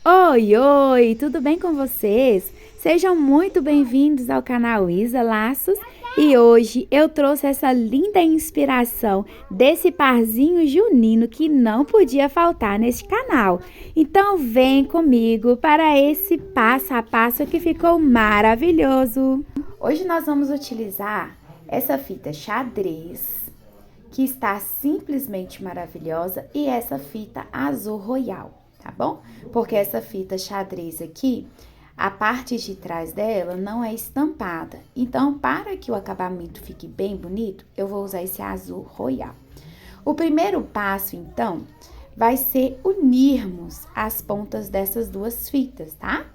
Oi, oi, tudo bem com vocês? Sejam muito bem-vindos ao canal Isa Laços e hoje eu trouxe essa linda inspiração desse parzinho junino que não podia faltar neste canal. Então vem comigo para esse passo a passo que ficou maravilhoso. Hoje nós vamos utilizar essa fita xadrez que está simplesmente maravilhosa e essa fita azul royal. Tá bom? Porque essa fita xadrez aqui, a parte de trás dela não é estampada. Então, para que o acabamento fique bem bonito, eu vou usar esse azul royal. O primeiro passo, então, vai ser unirmos as pontas dessas duas fitas, tá?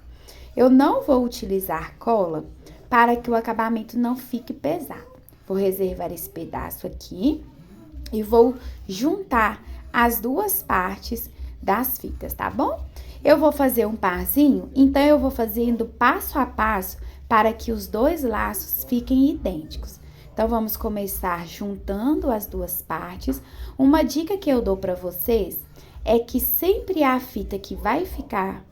Eu não vou utilizar cola para que o acabamento não fique pesado. Vou reservar esse pedaço aqui e vou juntar as duas partes das fitas, tá bom? Eu vou fazer um parzinho, então eu vou fazendo passo a passo para que os dois laços fiquem idênticos. Então, vamos começar juntando as duas partes. Uma dica que eu dou para vocês é que sempre a fita que vai ficar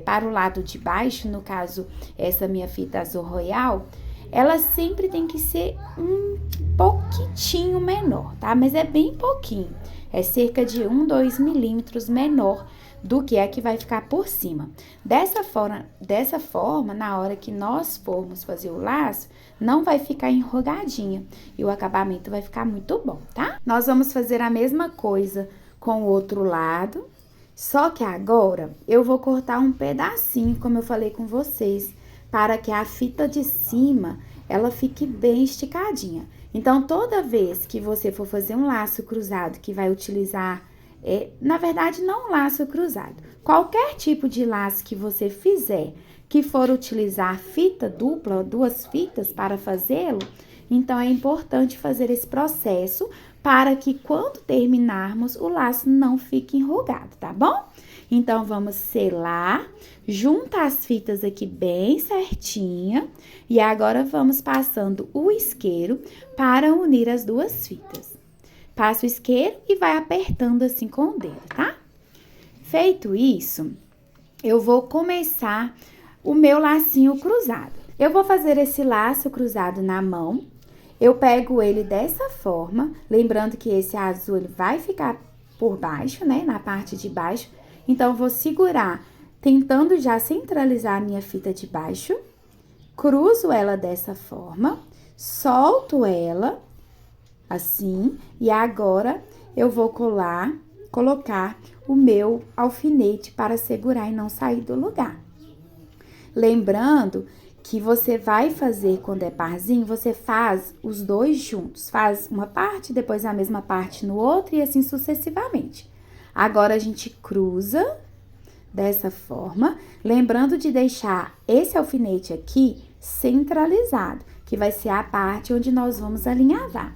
para o lado de baixo, no caso, essa minha fita azul royal, ela sempre tem que ser um pouquinho menor, tá? Mas é bem pouquinho. É cerca de 2 milímetros menor do que a que vai ficar por cima. Dessa forma, na hora que nós formos fazer o laço, não vai ficar enrugadinha e o acabamento vai ficar muito bom, tá? Nós vamos fazer a mesma coisa com o outro lado, só que agora eu vou cortar um pedacinho, como eu falei com vocês, para que a fita de cima ela fique bem esticadinha. Então, toda vez que você for fazer um laço cruzado que vai utilizar, na verdade, não um laço cruzado, qualquer tipo de laço que você fizer, que for utilizar fita dupla, duas fitas para fazê-lo, então é importante fazer esse processo para que quando terminarmos, o laço não fique enrugado, tá bom? Então, vamos selar, junta as fitas aqui bem certinha e agora vamos passando o isqueiro para unir as duas fitas. Passa o isqueiro e vai apertando assim com o dedo, tá? Feito isso, eu vou começar o meu lacinho cruzado. Eu vou fazer esse laço cruzado na mão. Eu pego ele dessa forma, lembrando que esse azul ele vai ficar por baixo, né, na parte de baixo. Então, vou segurar, tentando já centralizar a minha fita de baixo, cruzo ela dessa forma, solto ela, assim, e agora eu vou colocar o meu alfinete para segurar e não sair do lugar. Lembrando que você vai fazer quando é parzinho, você faz os dois juntos, faz uma parte, depois a mesma parte no outro e assim sucessivamente. Agora, a gente cruza dessa forma, lembrando de deixar esse alfinete aqui centralizado, que vai ser a parte onde nós vamos alinhavar.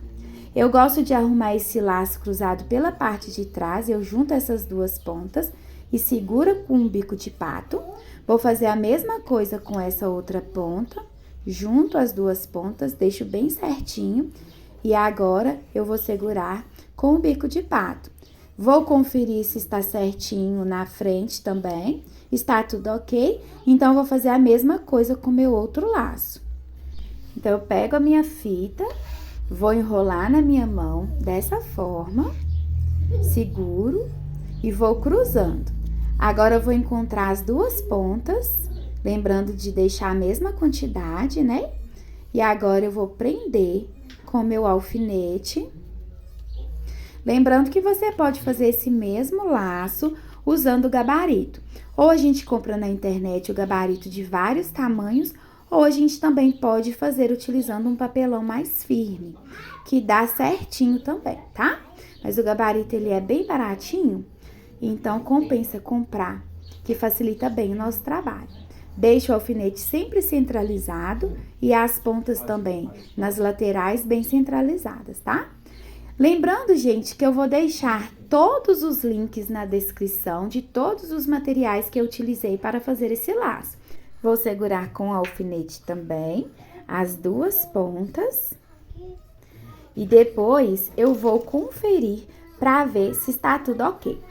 Eu gosto de arrumar esse laço cruzado pela parte de trás, eu junto essas duas pontas e segura com um bico de pato. Vou fazer a mesma coisa com essa outra ponta, junto as duas pontas, deixo bem certinho e agora eu vou segurar com o bico de pato. Vou conferir se está certinho na frente também, está tudo ok? Então, vou fazer a mesma coisa com o meu outro laço. Então, eu pego a minha fita, vou enrolar na minha mão dessa forma, seguro e vou cruzando. Agora, eu vou encontrar as duas pontas, lembrando de deixar a mesma quantidade, né? E agora, eu vou prender com o meu alfinete. Lembrando que você pode fazer esse mesmo laço usando o gabarito. Ou a gente compra na internet o gabarito de vários tamanhos, ou a gente também pode fazer utilizando um papelão mais firme, que dá certinho também, tá? Mas o gabarito, ele é bem baratinho, então compensa comprar, que facilita bem o nosso trabalho. Deixe o alfinete sempre centralizado e as pontas também nas laterais bem centralizadas, tá? Lembrando, gente, que eu vou deixar todos os links na descrição de todos os materiais que eu utilizei para fazer esse laço. Vou segurar com o alfinete também as duas pontas e depois eu vou conferir para ver se está tudo ok.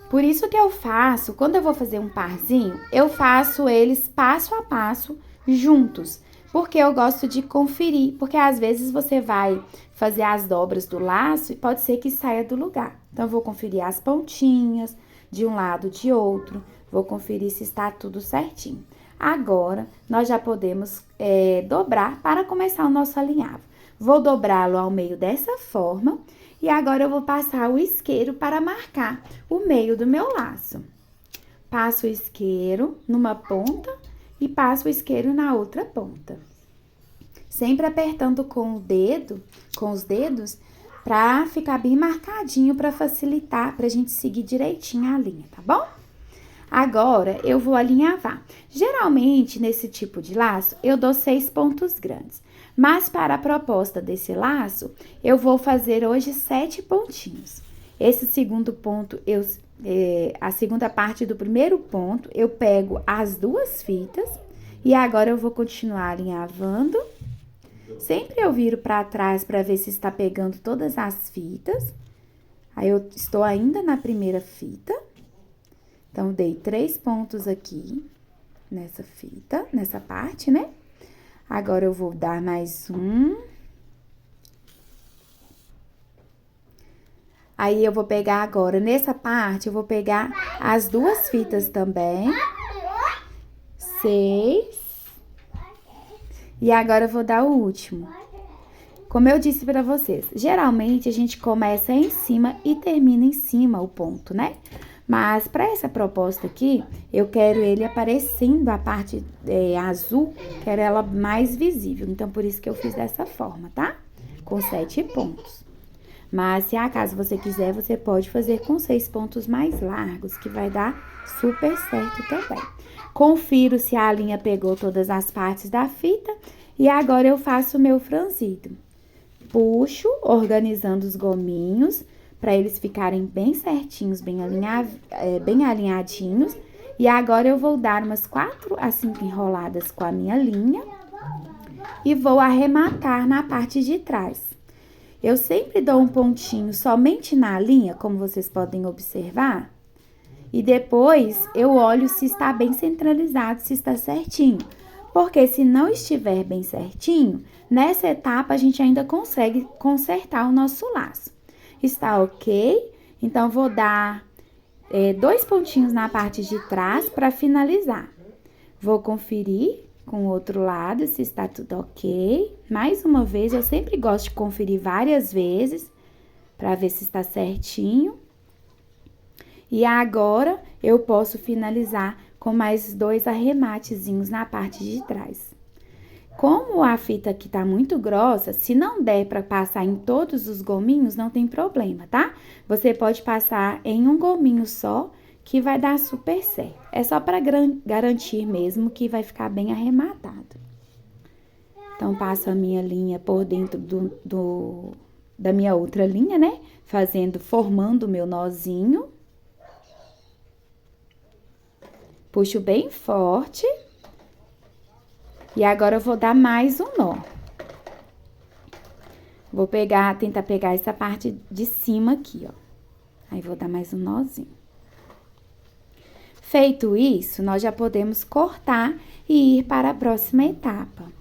Por isso que eu faço, quando eu vou fazer um parzinho, eu faço eles passo a passo juntos. Porque eu gosto de conferir, porque às vezes você vai fazer as dobras do laço e pode ser que saia do lugar. Então, eu vou conferir as pontinhas de um lado, de outro, vou conferir se está tudo certinho. Agora, nós já podemos dobrar para começar o nosso alinhavo. Vou dobrá-lo ao meio dessa forma e agora eu vou passar o isqueiro para marcar o meio do meu laço. Passo o isqueiro numa ponta e passo o isqueiro na outra ponta. Sempre apertando com os dedos, para ficar bem marcadinho, para facilitar, pra gente seguir direitinho a linha, tá bom? Agora, eu vou alinhavar. Geralmente, nesse tipo de laço, eu dou 6 pontos grandes. Mas, para a proposta desse laço, eu vou fazer hoje 7 pontinhos. Esse segundo ponto, a segunda parte do primeiro ponto, eu pego as 2 fitas. E agora, eu vou continuar alinhavando. Sempre eu viro para trás para ver se está pegando todas as fitas. Aí, eu estou ainda na primeira fita. Então, dei 3 pontos aqui, nessa fita, nessa parte, né? Agora, eu vou dar mais um. Aí, eu vou pegar agora, nessa parte, eu vou pegar as 2 fitas também. 6. E agora, eu vou dar o último. Como eu disse pra vocês, geralmente, a gente começa em cima e termina em cima o ponto, né? Mas, para essa proposta aqui, eu quero ele aparecendo a parte azul, quero ela mais visível. Então, por isso que eu fiz dessa forma, tá? Com 7 pontos. Mas, se acaso você quiser, você pode fazer com 6 pontos mais largos, que vai dar super certo também. Confiro se a linha pegou todas as partes da fita. E agora, eu faço o meu franzido. Puxo, organizando os gominhos, para eles ficarem bem certinhos, bem alinhadinhos. E agora, eu vou dar umas 4 a 5 enroladas com a minha linha. E vou arrematar na parte de trás. Eu sempre dou um pontinho somente na linha, como vocês podem observar. E depois, eu olho se está bem centralizado, se está certinho. Porque se não estiver bem certinho, nessa etapa, a gente ainda consegue consertar o nosso laço. Está ok? Então, vou dar 2 pontinhos na parte de trás para finalizar. Vou conferir com o outro lado se está tudo ok. Mais uma vez, eu sempre gosto de conferir várias vezes para ver se está certinho. E agora, eu posso finalizar com mais 2 arrematezinhos na parte de trás. Como a fita aqui tá muito grossa, se não der para passar em todos os gominhos, não tem problema, tá? Você pode passar em um gominho só, que vai dar super certo. É só para garantir mesmo que vai ficar bem arrematado. Então, passo a minha linha por dentro da minha outra linha, né? Formando o meu nozinho. Puxo bem forte. E agora, eu vou dar mais um nó. Vou tentar pegar essa parte de cima aqui, ó. Aí, vou dar mais um nozinho. Feito isso, nós já podemos cortar e ir para a próxima etapa.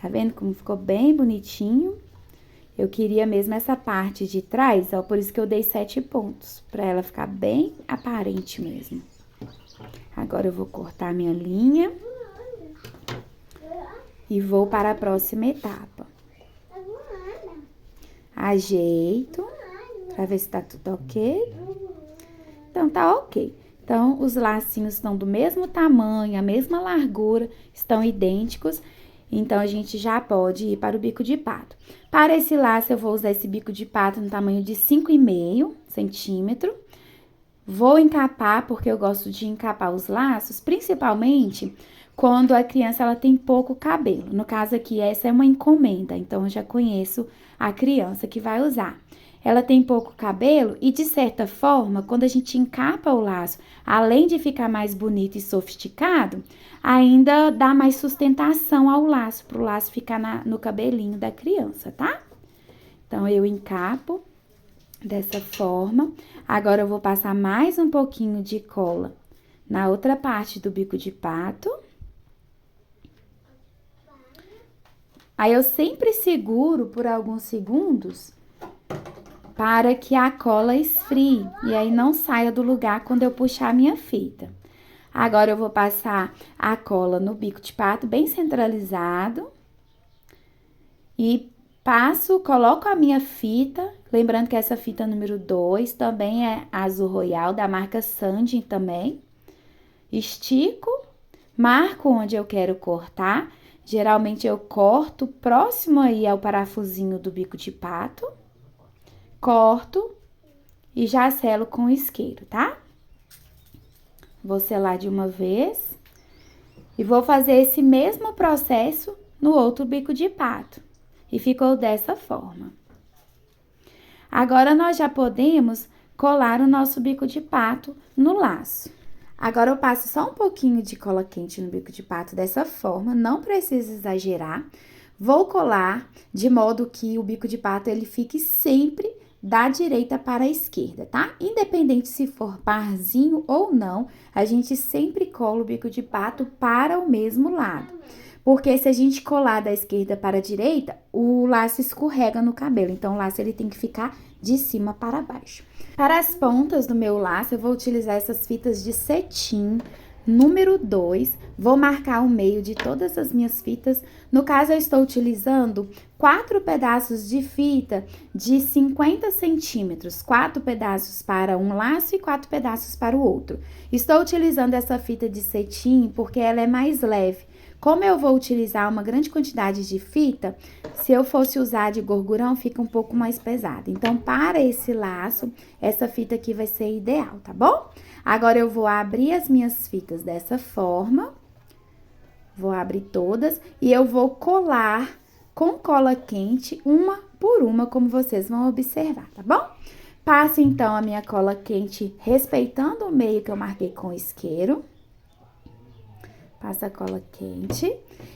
Tá vendo como ficou bem bonitinho? Eu queria mesmo essa parte de trás, ó, por isso que eu dei 7 pontos, pra ela ficar bem aparente mesmo. Agora, eu vou cortar minha linha. E vou para a próxima etapa. Ajeito, para ver se tá tudo ok. Então, tá ok. Então, os lacinhos estão do mesmo tamanho, a mesma largura, estão idênticos. Então, a gente já pode ir para o bico de pato. Para esse laço, eu vou usar esse bico de pato no tamanho de 5,5 centímetros. Vou encapar, porque eu gosto de encapar os laços, principalmente quando a criança ela tem pouco cabelo. No caso aqui, essa é uma encomenda, então eu já conheço a criança que vai usar. Ela tem pouco cabelo e, de certa forma, quando a gente encapa o laço, além de ficar mais bonito e sofisticado, ainda dá mais sustentação ao laço, para o laço ficar no cabelinho da criança, tá? Então, eu encapo dessa forma. Agora, eu vou passar mais um pouquinho de cola na outra parte do bico de pato. Aí, eu sempre seguro por alguns segundos para que a cola esfrie e aí não saia do lugar quando eu puxar a minha fita. Agora, eu vou passar a cola no bico de pato bem centralizado e coloco a minha fita, lembrando que essa fita número 2 também é azul royal, da marca Sandy também. Estico, marco onde eu quero cortar, geralmente eu corto próximo aí ao parafusinho do bico de pato, corto e já selo com isqueiro, tá? Vou selar de uma vez e vou fazer esse mesmo processo no outro bico de pato. E ficou dessa forma. Agora, nós já podemos colar o nosso bico de pato no laço. Agora, eu passo só um pouquinho de cola quente no bico de pato dessa forma, não precisa exagerar. Vou colar de modo que o bico de pato, ele fique sempre da direita para a esquerda, tá? Independente se for parzinho ou não, a gente sempre cola o bico de pato para o mesmo lado. Porque se a gente colar da esquerda para a direita, o laço escorrega no cabelo. Então, o laço ele tem que ficar de cima para baixo. Para as pontas do meu laço, eu vou utilizar essas fitas de cetim número 2. Vou marcar o meio de todas as minhas fitas. No caso, eu estou utilizando 4 pedaços de fita de 50 centímetros. 4 pedaços para um laço e 4 pedaços para o outro. Estou utilizando essa fita de cetim porque ela é mais leve. Como eu vou utilizar uma grande quantidade de fita, se eu fosse usar de gorgurão, fica um pouco mais pesado. Então, para esse laço, essa fita aqui vai ser ideal, tá bom? Agora, eu vou abrir as minhas fitas dessa forma. Vou abrir todas e eu vou colar com cola quente, uma por uma, como vocês vão observar, tá bom? Passo, então, a minha cola quente respeitando o meio que eu marquei com isqueiro. Passo a cola quente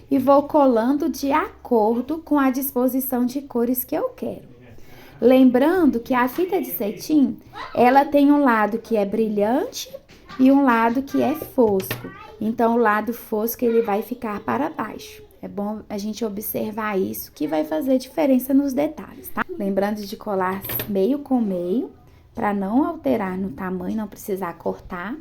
e vou colando de acordo com a disposição de cores que eu quero. Lembrando que a fita de cetim, ela tem um lado que é brilhante e um lado que é fosco. Então, o lado fosco, ele vai ficar para baixo. É bom a gente observar isso, que vai fazer diferença nos detalhes, tá? Lembrando de colar meio com meio, para não alterar no tamanho, não precisar cortar.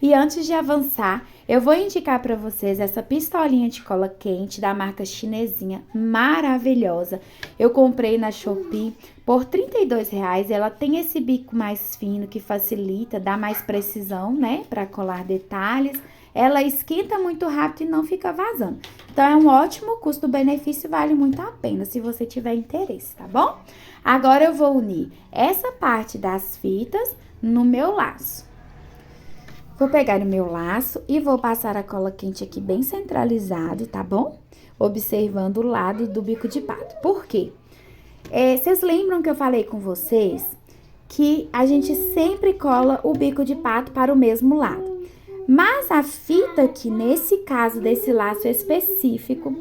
E antes de avançar, eu vou indicar para vocês essa pistolinha de cola quente da marca chinesinha, maravilhosa. Eu comprei na Shopee por R$32. Ela tem esse bico mais fino que facilita, dá mais precisão, né, para colar detalhes. Ela esquenta muito rápido e não fica vazando. Então, é um ótimo custo-benefício, vale muito a pena se você tiver interesse, tá bom? Agora, eu vou unir essa parte das fitas no meu laço. Vou pegar o meu laço e vou passar a cola quente aqui bem centralizado, tá bom? Observando o lado do bico de pato. Por quê? Vocês lembram que eu falei com vocês que a gente sempre cola o bico de pato para o mesmo lado? Mas a fita aqui, nesse caso desse laço específico,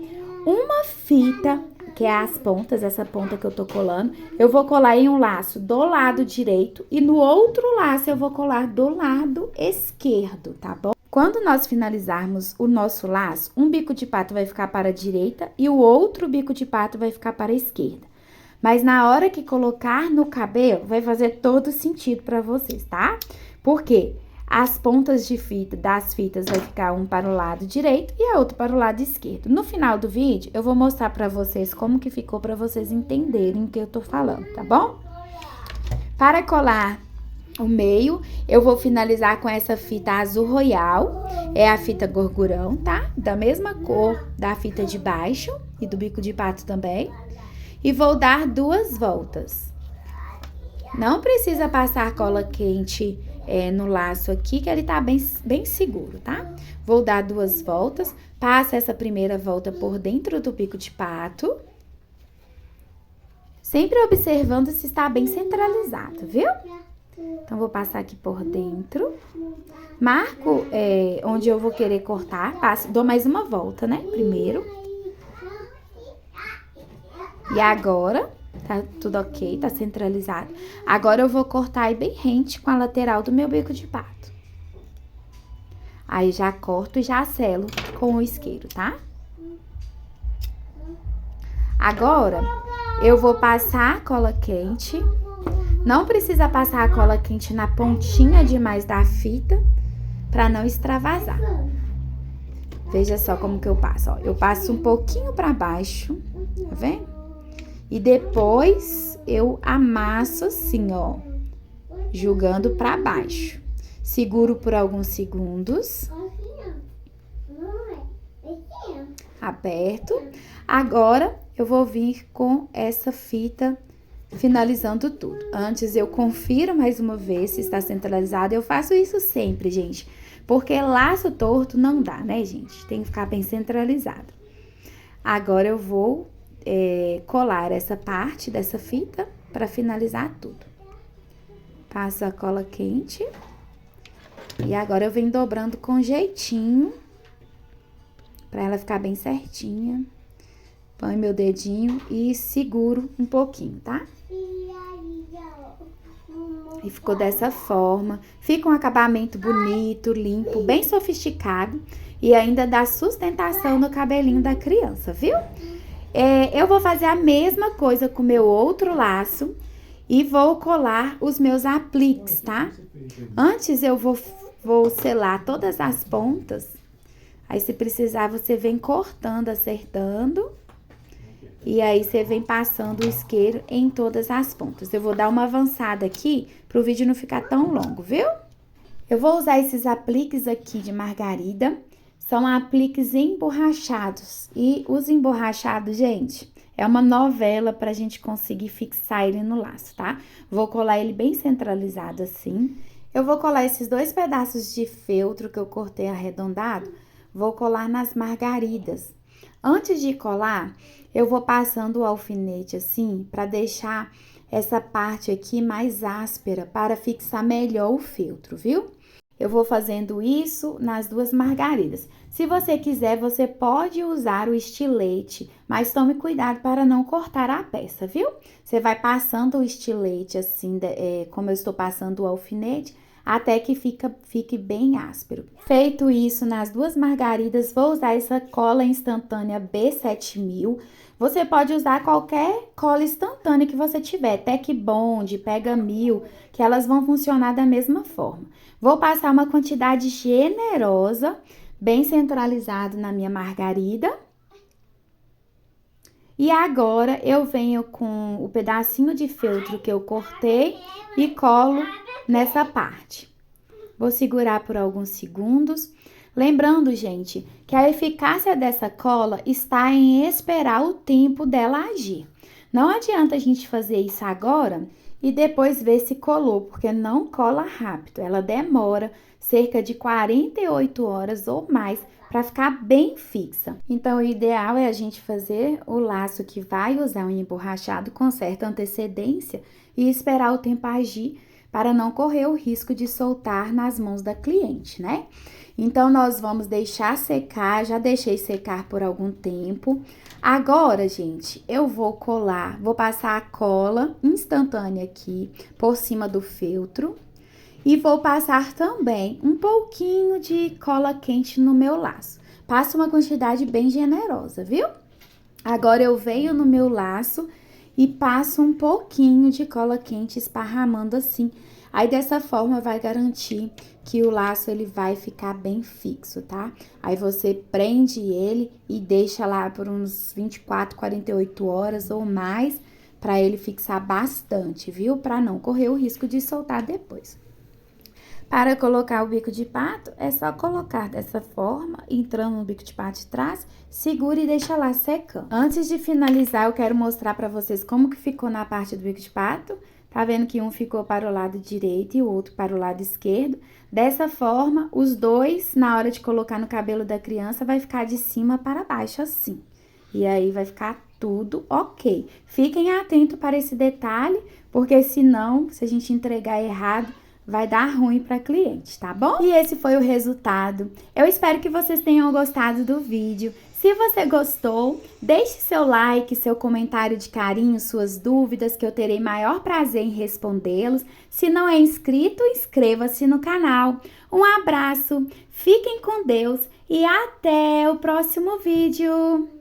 uma fita, que é as pontas, essa ponta que eu tô colando, eu vou colar em um laço do lado direito e no outro laço eu vou colar do lado esquerdo, tá bom? Quando nós finalizarmos o nosso laço, um bico de pato vai ficar para a direita e o outro bico de pato vai ficar para a esquerda. Mas na hora que colocar no cabelo, vai fazer todo sentido para vocês, tá? Por quê? As pontas de fita das fitas vai ficar um para o lado direito e a outra para o lado esquerdo. No final do vídeo, eu vou mostrar para vocês como que ficou para vocês entenderem o que eu tô falando, tá bom? Para colar o meio, eu vou finalizar com essa fita azul royal, é a fita gorgurão, tá? Da mesma cor da fita de baixo e do bico de pato também. E vou dar 2 voltas. Não precisa passar cola quente no laço aqui, que ele tá bem seguro, tá? Vou dar 2 voltas, passo essa primeira volta por dentro do bico de pato. Sempre observando se está bem centralizado, viu? Então, vou passar aqui por dentro. Marco onde eu vou querer cortar, dou mais uma volta, né? Primeiro. E agora, Tá tudo ok, tá centralizado. Agora eu vou cortar aí bem rente com a lateral do meu bico de pato. Aí já corto e já selo com o isqueiro, tá? Agora, eu vou passar a cola quente. Não precisa passar a cola quente na pontinha demais da fita, pra não extravasar. Veja só como que eu passo, ó. Eu passo um pouquinho pra baixo, tá vendo? E depois eu amasso assim, ó, jogando pra baixo. Seguro por alguns segundos. Aperto. Agora, eu vou vir com essa fita finalizando tudo. Antes eu confiro mais uma vez se está centralizado. Eu faço isso sempre, gente. Porque laço torto não dá, né, gente? Tem que ficar bem centralizado. Agora eu vou colar essa parte dessa fita para finalizar tudo. Passo a cola quente. E agora eu venho dobrando com jeitinho. Pra ela ficar bem certinha. Põe meu dedinho e seguro um pouquinho, tá? E ficou dessa forma. Fica um acabamento bonito, limpo, bem sofisticado. E ainda dá sustentação no cabelinho da criança, viu? Eu vou fazer a mesma coisa com o meu outro laço. E vou colar os meus apliques, tá? Antes eu vou selar todas as pontas. Aí, se precisar, você vem cortando, acertando. E aí, você vem passando o isqueiro em todas as pontas. Eu vou dar uma avançada aqui, pro vídeo não ficar tão longo, viu? Eu vou usar esses apliques aqui de margarida. São apliques emborrachados. E os emborrachados, gente, é uma novela pra gente conseguir fixar ele no laço, tá? Vou colar ele bem centralizado assim. Eu vou colar esses 2 pedaços de feltro que eu cortei arredondado. Vou colar nas margaridas. Antes de colar, eu vou passando o alfinete assim, para deixar essa parte aqui mais áspera, para fixar melhor o feltro, viu? Eu vou fazendo isso nas 2 margaridas. Se você quiser, você pode usar o estilete, mas tome cuidado para não cortar a peça, viu? Você vai passando o estilete assim, como eu estou passando o alfinete, até que fique bem áspero. Feito isso nas 2 margaridas, vou usar essa cola instantânea B7000. Você pode usar qualquer cola instantânea que você tiver, Tec Bond, Pega 1000, que elas vão funcionar da mesma forma. Vou passar uma quantidade generosa, bem centralizado na minha margarida. E agora, eu venho com o pedacinho de feltro que eu cortei e colo nessa parte. Vou segurar por alguns segundos. Lembrando, gente, que a eficácia dessa cola está em esperar o tempo dela agir. Não adianta a gente fazer isso agora e depois ver se colou, porque não cola rápido. Ela demora cerca de 48 horas ou mais para ficar bem fixa. Então, o ideal é a gente fazer o laço que vai usar um emborrachado com certa antecedência e esperar o tempo agir para não correr o risco de soltar nas mãos da cliente, né? Então, nós vamos deixar secar, já deixei secar por algum tempo. Agora, gente, eu vou colar, vou passar a cola instantânea aqui por cima do feltro. E vou passar também um pouquinho de cola quente no meu laço. Passo uma quantidade bem generosa, viu? Agora, eu venho no meu laço e passo um pouquinho de cola quente esparramando assim. Aí, dessa forma, vai garantir que o laço ele vai ficar bem fixo, tá? Aí, você prende ele e deixa lá por uns 24, 48 horas ou mais para ele fixar bastante, viu? Para não correr o risco de soltar depois. Para colocar o bico de pato, é só colocar dessa forma, entrando no bico de pato de trás, segura e deixa lá secando. Antes de finalizar, eu quero mostrar para vocês como que ficou na parte do bico de pato. Tá vendo que um ficou para o lado direito e o outro para o lado esquerdo? Dessa forma, os dois, na hora de colocar no cabelo da criança, vai ficar de cima para baixo assim. E aí, vai ficar tudo ok. Fiquem atentos para esse detalhe, porque senão, se a gente entregar errado, vai dar ruim para cliente, tá bom? E esse foi o resultado. Eu espero que vocês tenham gostado do vídeo. Se você gostou, deixe seu like, seu comentário de carinho, suas dúvidas, que eu terei maior prazer em respondê-los. Se não é inscrito, inscreva-se no canal. Um abraço, fiquem com Deus e até o próximo vídeo!